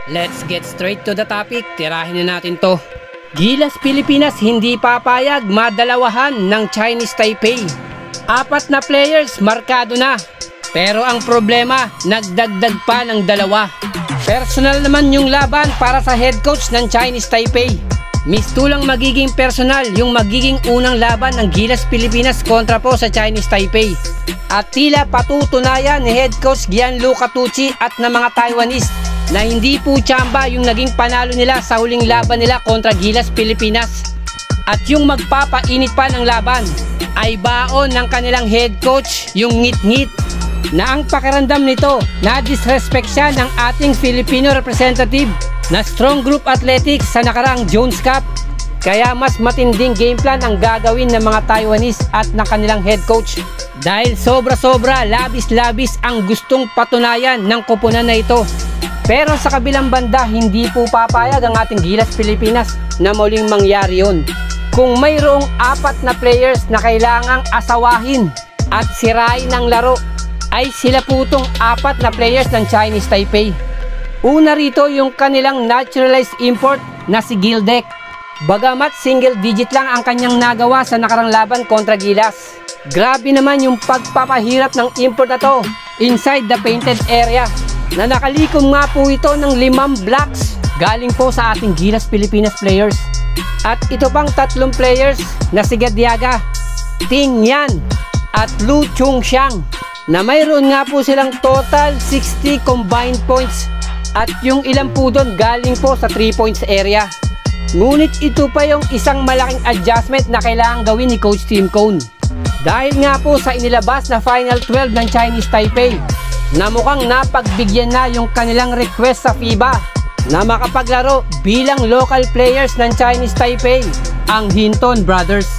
Let's get straight to the topic, tirahin na natin to. Gilas Pilipinas hindi papayag madalawahan ng Chinese Taipei. 4 na players markado na. Pero ang problema, nagdagdag pa ng 2. Personal naman yung laban para sa head coach ng Chinese Taipei. Mistulang magiging personal yung magiging unang laban ng Gilas Pilipinas kontra po sa Chinese Taipei. At tila patutunayan ni head coach Gianluca Tucci at ng mga Taiwanese na hindi po tsamba yung naging panalo nila sa huling laban nila kontra Gilas Pilipinas. At yung magpapainit pa ng laban ay baon ng kanilang head coach, yung ngit-ngit, na ang pakiramdam nito na disrespect siya ng ating Filipino representative na strong group athletics sa nakaraang Jones Cup. Kaya mas matinding game plan ang gagawin ng mga Taiwanese at ng kanilang head coach. Dahil sobra-sobra, labis-labis ang gustong patunayan ng koponan na ito. Pero sa kabilang banda, hindi po papayag ang ating Gilas Pilipinas na muling mangyari yun. Kung mayroong 4 na players na kailangang asawahin at sirain ang laro, ay sila po itong 4 na players ng Chinese Taipei. Una rito yung kanilang naturalized import na si Gildek. Bagamat single digit lang ang kanyang nagawa sa nakarang laban kontra Gilas, grabe naman yung pagpapahirap ng import na to inside the painted area, na nakalikom nga po ito ng 5 blocks galing po sa ating Gilas Pilipinas players. At ito pang 3 players na si Gadiaga, Ting Yan at Lu Chungxiang, na mayroon nga po silang total 60 combined points, at yung ilan po doon galing po sa 3 points area. Ngunit ito pa yung isang malaking adjustment na kailangan gawin ni Coach Tim Cone. Dahil nga po sa inilabas na Final 12 ng Chinese Taipei, na mukhang napagbigyan na yung kanilang request sa FIBA na makapaglaro bilang local players ng Chinese Taipei, ang Hinton Brothers.